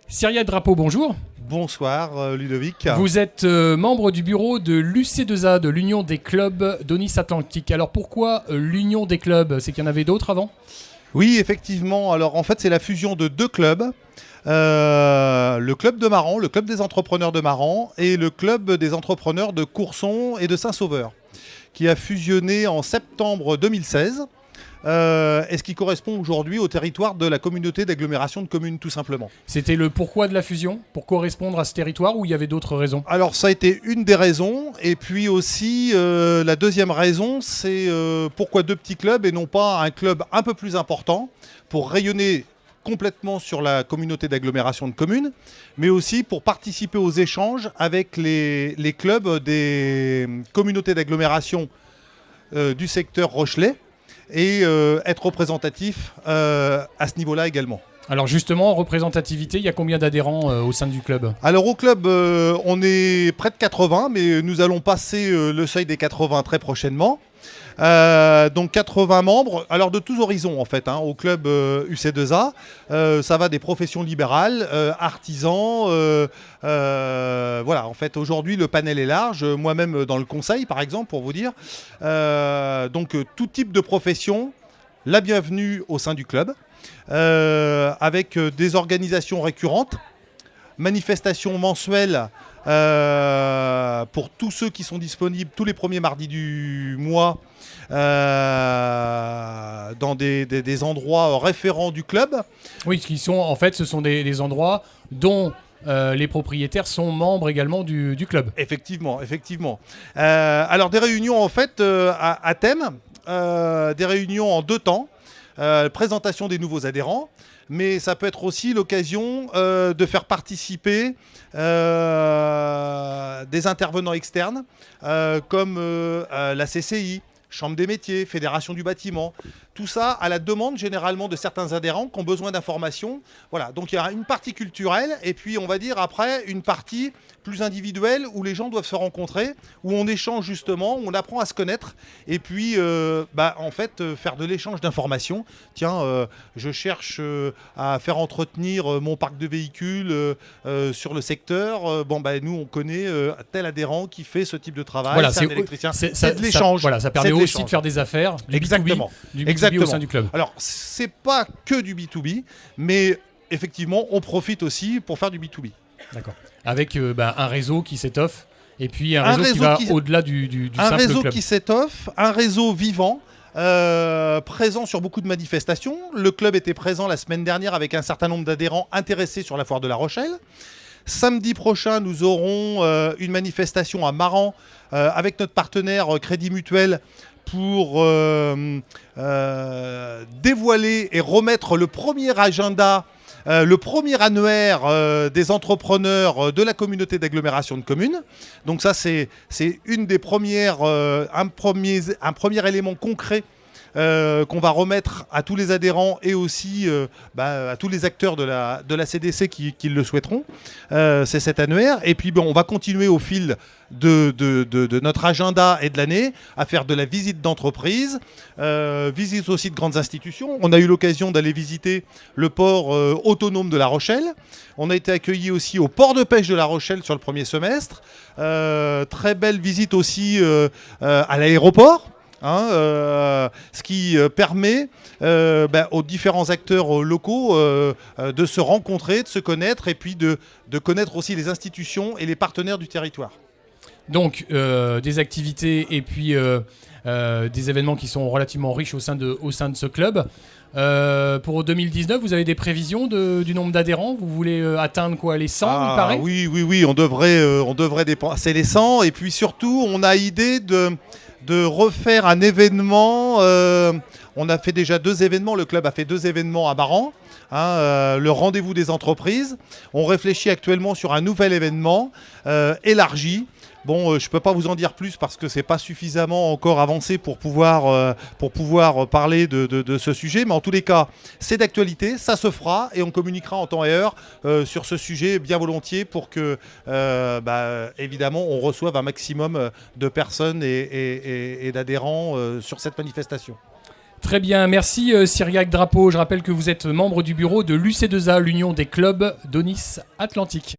Cyriac Drapeau, bonjour. Bonsoir Ludovic. Vous êtes membre du bureau de l'UC2A, de l'Union des clubs d'Aunis Atlantique. Alors pourquoi l'Union des clubs? C'est qu'il y en avait d'autres avant? Oui, effectivement. Alors en fait, c'est la fusion de deux clubs. Le club de Maran, le club des entrepreneurs de Maran et le club des entrepreneurs de Courson et de Saint-Sauveur, qui a fusionné en septembre 2016. Et ce qui correspond aujourd'hui au territoire de la communauté d'agglomération de communes, tout simplement. C'était le pourquoi de la fusion? Pour correspondre à ce territoire, ou il y avait d'autres raisons? Alors ça a été une des raisons, et puis aussi la deuxième raison, c'est pourquoi deux petits clubs et non pas un club un peu plus important pour rayonner complètement sur la communauté d'agglomération de communes, mais aussi pour participer aux échanges avec les clubs des communautés d'agglomération du secteur rochelais, et être représentatif à ce niveau-là également. Alors justement, en représentativité, il y a combien d'adhérents au sein du club? Alors au club, on est près de 80, mais nous allons passer le seuil des 80 très prochainement. Donc 80 membres, alors de tous horizons en fait, au club UC2A. Ça va des professions libérales, artisans, voilà, en fait aujourd'hui le panel est large, moi-même dans le conseil par exemple pour vous dire. Donc tout type de profession, la bienvenue au sein du club, avec des organisations récurrentes, manifestations mensuelles pour tous ceux qui sont disponibles tous les premiers mardis du mois dans des endroits référents du club. Oui, qui sont, en fait, ce sont des endroits dont les propriétaires sont membres également du club. Effectivement, effectivement. Alors des réunions en fait à thème, des réunions en deux temps, présentation des nouveaux adhérents, mais ça peut être aussi l'occasion de faire participer des intervenants externes comme la CCI, Chambre des métiers, Fédération du bâtiment. Tout ça à la demande généralement de certains adhérents qui ont besoin d'informations. Voilà, donc il y a une partie culturelle et puis on va dire après une partie plus individuelle où les gens doivent se rencontrer, où on échange justement, où on apprend à se connaître et puis en fait faire de l'échange d'informations. Tiens, je cherche à faire entretenir mon parc de véhicules sur le secteur. Nous on connaît tel adhérent qui fait ce type de travail. Voilà, c'est un électricien. C'est de l'échange. Voilà, ça permet aussi de faire des affaires. Exactement. Du B2B au sein du club. Alors, c'est pas que du B2B, mais effectivement, on profite aussi pour faire du B2B. D'accord. Avec un réseau qui s'étoffe et puis un réseau qui va au-delà du simple club. Un réseau qui s'étoffe, un réseau vivant, présent sur beaucoup de manifestations. Le club était présent la semaine dernière avec un certain nombre d'adhérents intéressés sur la foire de La Rochelle. Samedi prochain, nous aurons une manifestation à Maran avec notre partenaire Crédit Mutuel pour dévoiler et remettre le premier agenda, le premier annuaire des entrepreneurs de la communauté d'agglomération de communes. Donc ça, c'est une des premières, un premier élément concret qu'on va remettre à tous les adhérents et aussi à tous les acteurs de la CDC qui le souhaiteront. C'est cet annuaire. Et puis on va continuer au fil de notre agenda et de l'année à faire de la visite d'entreprise, visite aussi de grandes institutions. On a eu l'occasion d'aller visiter le port autonome de La Rochelle. On a été accueillis aussi au port de pêche de La Rochelle sur le premier semestre. Très belle visite aussi à l'aéroport. Ce qui permet aux différents acteurs locaux de se rencontrer, de se connaître et puis de connaître aussi les institutions et les partenaires du territoire. Donc des activités et puis des événements qui sont relativement riches au sein de ce club. Pour 2019, vous avez des prévisions du nombre d'adhérents? Vous voulez atteindre quoi, les 100, il paraît? Oui, on devrait dépasser les 100 et puis surtout on a idée de refaire un événement. On a fait déjà 2 événements, le club a fait 2 événements à Maran, le rendez-vous des entreprises. On réfléchit actuellement sur un nouvel événement élargi. Bon, je ne peux pas vous en dire plus parce que ce n'est pas suffisamment encore avancé pour pouvoir parler de ce sujet. Mais en tous les cas, c'est d'actualité, ça se fera et on communiquera en temps et heure sur ce sujet bien volontiers pour que, évidemment, on reçoive un maximum de personnes et d'adhérents sur cette manifestation. Très bien, merci Cyriaque Drapeau. Je rappelle que vous êtes membre du bureau de l'UC2A, l'Union des clubs d'Onis Atlantique.